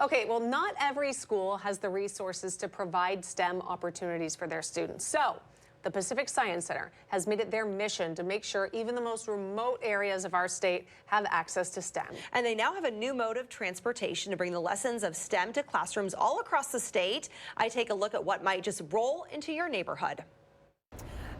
Okay, well, not every school has the resources to provide STEM opportunities for their students. So the Pacific Science Center has made it their mission to make sure even the most remote areas of our state have access to STEM. And they now have a new mode of transportation to bring the lessons of STEM to classrooms all across the state. I take a look at what might just roll into your neighborhood.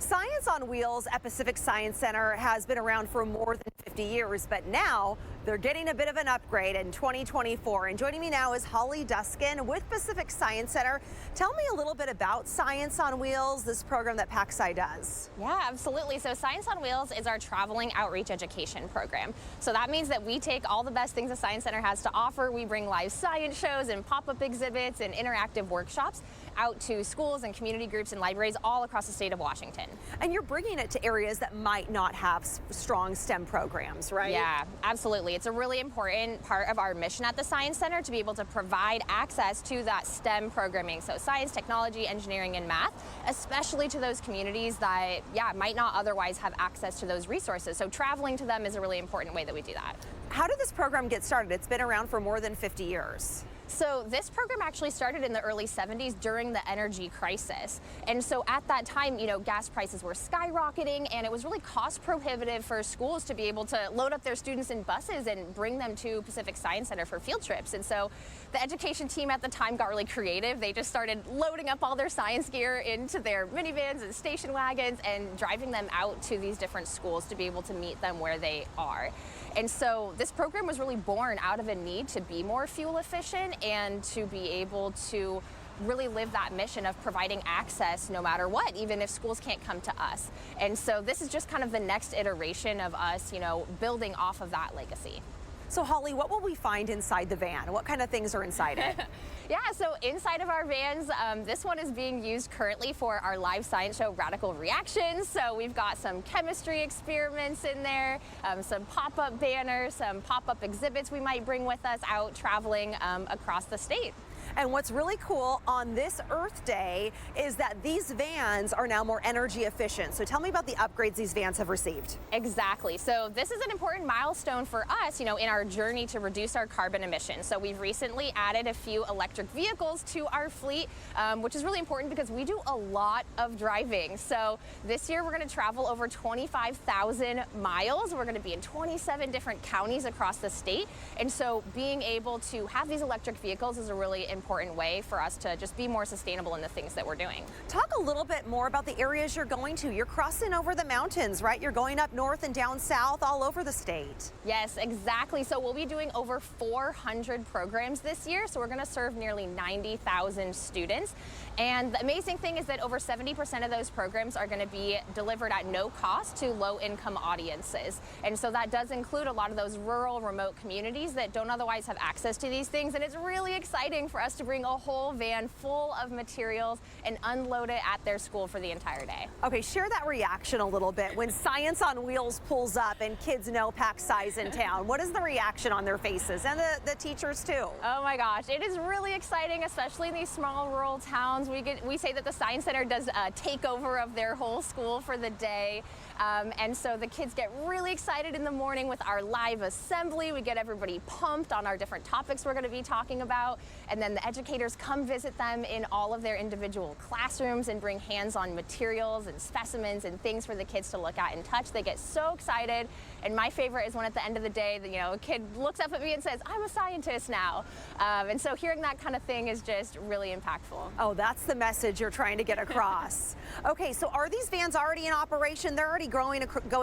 Science on Wheels at Pacific Science Center has been around for more than 50 years, but now they're getting a bit of an upgrade in 2024. And joining me now is Holly Duskin with Pacific Science Center. Tell me a little bit about Science on Wheels, this program that PacSci does. Yeah, absolutely. So Science on Wheels is our traveling outreach education program. So that means that we take all the best things the Science Center has to offer. We bring live science shows and pop-up exhibits and interactive workshops out to schools and community groups and libraries all across the state of Washington. And you're bringing it to areas that might not have strong STEM programs, right? Yeah, absolutely. It's a really important part of our mission at the Science Center to be able to provide access to that STEM programming. So science, technology, engineering, and math, especially to those communities that, might not otherwise have access to those resources. So traveling to them is a really important way that we do that. How did this program get started? It's been around for more than 50 years. So this program actually started in the early 70s during the energy crisis. And so at that time, gas prices were skyrocketing and it was really cost prohibitive for schools to be able to load up their students in buses and bring them to Pacific Science Center for field trips. And so the education team at the time got really creative. They just started loading up all their science gear into their minivans and station wagons and driving them out to these different schools to be able to meet them where they are. And so this program was really born out of a need to be more fuel efficient and to be able to really live that mission of providing access no matter what, even if schools can't come to us. And so this is just kind of the next iteration of us, building off of that legacy. So Holly, what will we find inside the van? What kind of things are inside it? Yeah, so inside of our vans, this one is being used currently for our live science show, Radical Reactions. So we've got some chemistry experiments in there, some pop-up banners, some pop-up exhibits we might bring with us out traveling across the state. And what's really cool on this Earth Day is that these vans are now more energy efficient. So tell me about the upgrades these vans have received. Exactly. So this is an important milestone for us, in our journey to reduce our carbon emissions. So we've recently added a few electric vehicles to our fleet, which is really important because we do a lot of driving. So this year we're going to travel over 25,000 miles. We're going to be in 27 different counties across the state. And so being able to have these electric vehicles is a really important way for us to just be more sustainable in the things that we're doing. Talk a little bit more about the areas you're going to. You're crossing over the mountains, right? You're going up north and down south all over the state. Yes, exactly. So we'll be doing over 400 programs this year. So we're going to serve nearly 90,000 students. And the amazing thing is that over 70% of those programs are going to be delivered at no cost to low-income audiences. And so that does include a lot of those rural, remote communities that don't otherwise have access to these things. And it's really exciting for us to bring a whole van full of materials and unload it at their school for the entire day. Okay, share that reaction a little bit. When Science on Wheels pulls up and kids know PacSci's in town, what is the reaction on their faces? And the teachers too. Oh my gosh, it is really exciting, especially in these small rural towns. We say that the Science Center does a takeover of their whole school for the day. And so the kids get really excited in the morning with our live assembly. We get everybody pumped on our different topics we're going to be talking about. And then the educators come visit them in all of their individual classrooms and bring hands-on materials and specimens and things for the kids to look at and touch. They get so excited. And my favorite is when at the end of the day, a kid looks up at me and says, "I'm a scientist now." And so hearing that kind of thing is just really impactful. Oh, that's the message you're trying to get across. Okay, so are these vans already in operation? They're already going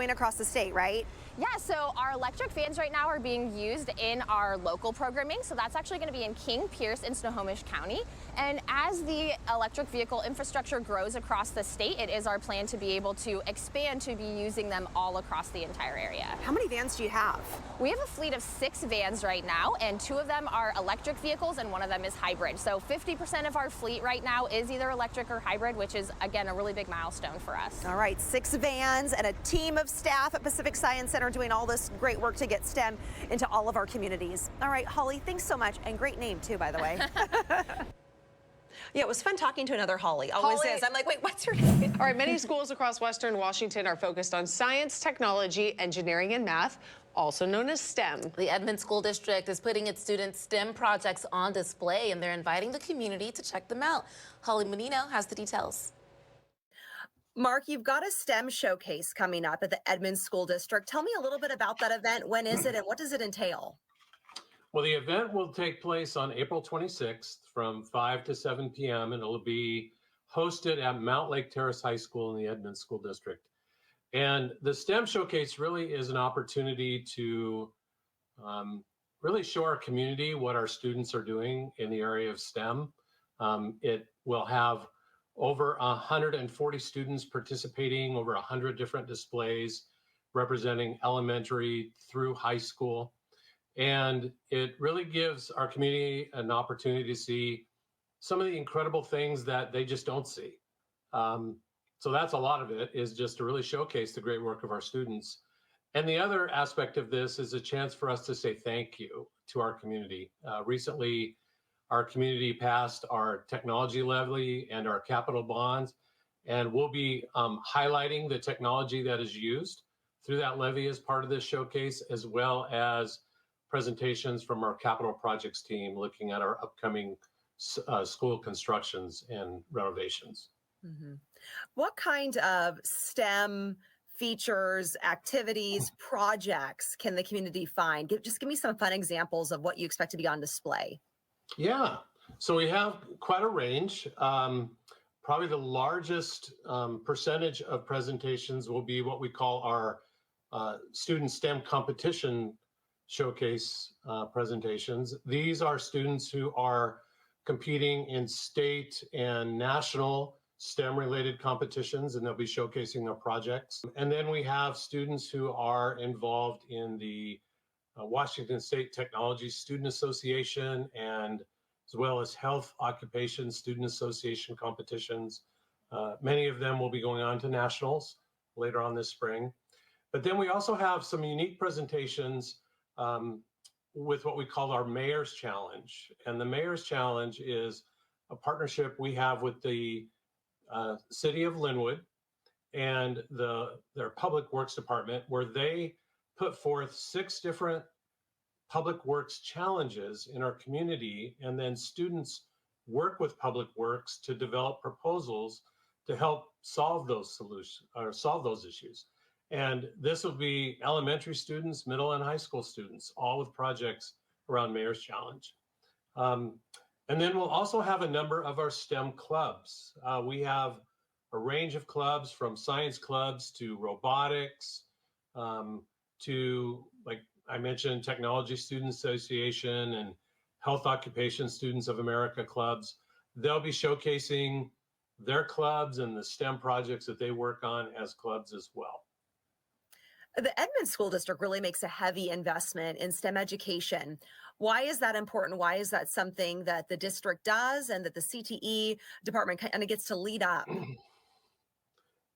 across the state, right? Yeah, so our electric vans right now are being used in our local programming. So that's actually going to be in King, Pierce, and Snohomish County. And as the electric vehicle infrastructure grows across the state, it is our plan to be able to expand to be using them all across the entire area. How many vans do you have? We have a fleet of 6 vans right now, and 2 of them are electric vehicles and 1 of them is hybrid. So 50% of our fleet right now is either electric or hybrid, which is, again, a really big milestone for us. All right, 6 vans and a team of staff at Pacific Science Center doing all this great work to get STEM into all of our communities. All right, Holly, thanks so much. And great name, too, by the way. Yeah, it was fun talking to another Holly. Always is. I'm like, wait, what's your name? All right, many schools across Western Washington are focused on science, technology, engineering, and math. also known as STEM. The Edmonds School District is putting its students' STEM projects on display, and they're inviting the community to check them out. Holly Menino has the details. Mark, you've got a STEM showcase coming up at the Edmonds School District. Tell me a little bit about that event. When is it and what does it entail? Well, the event will take place on April 26th from 5 to 7 p.m. and it'll be hosted at Mount Lake Terrace High School in the Edmonds School District. And the STEM showcase really is an opportunity to really show our community what our students are doing in the area of STEM. It will have over 140 students participating, over 100 different displays representing elementary through high school. And it really gives our community an opportunity to see some of the incredible things that they just don't see. So that's a lot of it, is just to really showcase the great work of our students. And the other aspect of this is a chance for us to say thank you to our community. Recently, our community passed our technology levy and our capital bonds, and we'll be highlighting the technology that is used through that levy as part of this showcase, as well as presentations from our capital projects team looking at our upcoming school constructions and renovations. Mm-hmm. What kind of STEM features, activities, projects can the community find? Just give me some fun examples of what you expect to be on display. Yeah, so we have quite a range. Probably the largest percentage of presentations will be what we call our student STEM competition showcase presentations. These are students who are competing in state and national STEM related competitions, and they'll be showcasing their projects. And then we have students who are involved in the Washington State Technology Student Association, and as well as Health Occupation Student Association competitions. Many of them will be going on to nationals later on this spring. But then we also have some unique presentations with what we call our Mayor's Challenge. And the Mayor's Challenge is a partnership we have with the City of Linwood and their Public Works Department, where they put forth 6 different public works challenges in our community, and then students work with Public Works to develop proposals to help solve those solutions or solve those issues. And this will be elementary students, middle and high school students, all with projects around Mayor's Challenge. And then we'll also have a number of our STEM clubs. We have a range of clubs, from science clubs to robotics, to, like I mentioned, Technology Student Association and Health Occupation Students of America clubs. They'll be showcasing their clubs and the STEM projects that they work on as clubs as well. The Edmonds School District really makes a heavy investment in STEM education. Why is that important? Why is that something that the district does and that the CTE department kind of gets to lead up?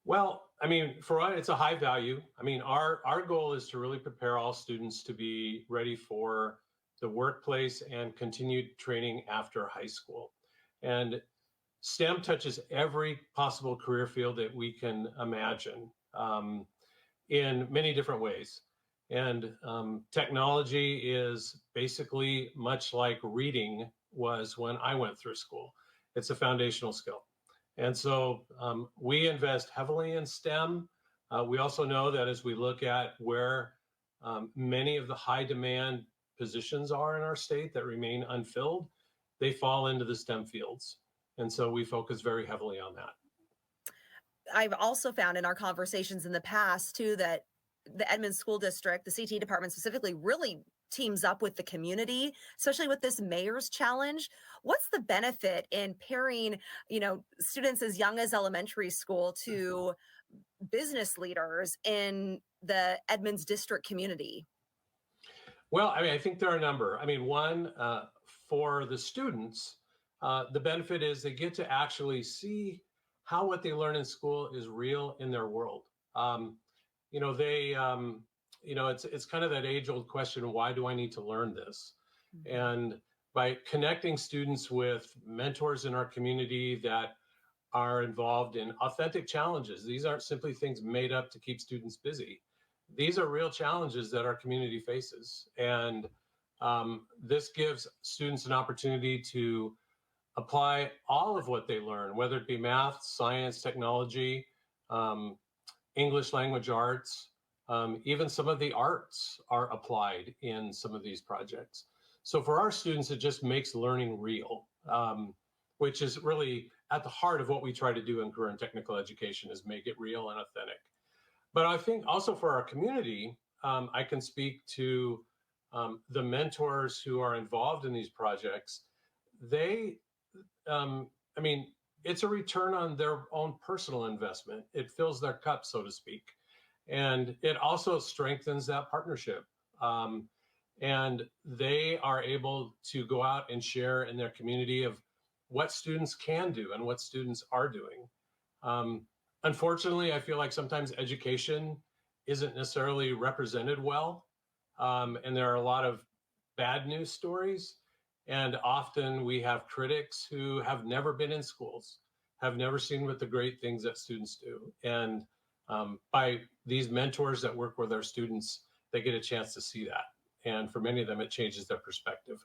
Well, I mean, for us, it's a high value. I mean, our goal is to really prepare all students to be ready for the workplace and continued training after high school. And STEM touches every possible career field that we can imagine in many different ways. And technology is basically much like reading was when I went through school. It's a foundational skill. And so we invest heavily in STEM. We also know that as we look at where many of the high demand positions are in our state that remain unfilled, they fall into the STEM fields. And so we focus very heavily on that. I've also found in our conversations in the past too that the Edmonds School District, the CT department specifically, really teams up with the community, especially with this Mayor's Challenge. What's the benefit in pairing, students as young as elementary school to business leaders in the Edmonds district community? Well, I mean, I think there are a number. I mean, one, for the students, the benefit is they get to actually see how what they learn in school is real in their world. It's kind of that age-old question, why do I need to learn this? Mm-hmm. And by connecting students with mentors in our community that are involved in authentic challenges, these aren't simply things made up to keep students busy. these are real challenges that our community faces. And this gives students an opportunity to apply all of what they learn, whether it be math, science, technology, English language arts, even some of the arts are applied in some of these projects. So for our students, it just makes learning real, which is really at the heart of what we try to do in career and technical education, is make it real and authentic. But I think also for our community, I can speak to the mentors who are involved in these projects. They, I mean, it's a return on their own personal investment. It fills their cup, so to speak. And it also strengthens that partnership. And they are able to go out and share in their community of what students can do and what students are doing. Unfortunately, I feel like sometimes education isn't necessarily represented well. And there are a lot of bad news stories. And often we have critics who have never been in schools, have never seen what the great things that students do. And by these mentors that work with our students, they get a chance to see that. And for many of them, it changes their perspective.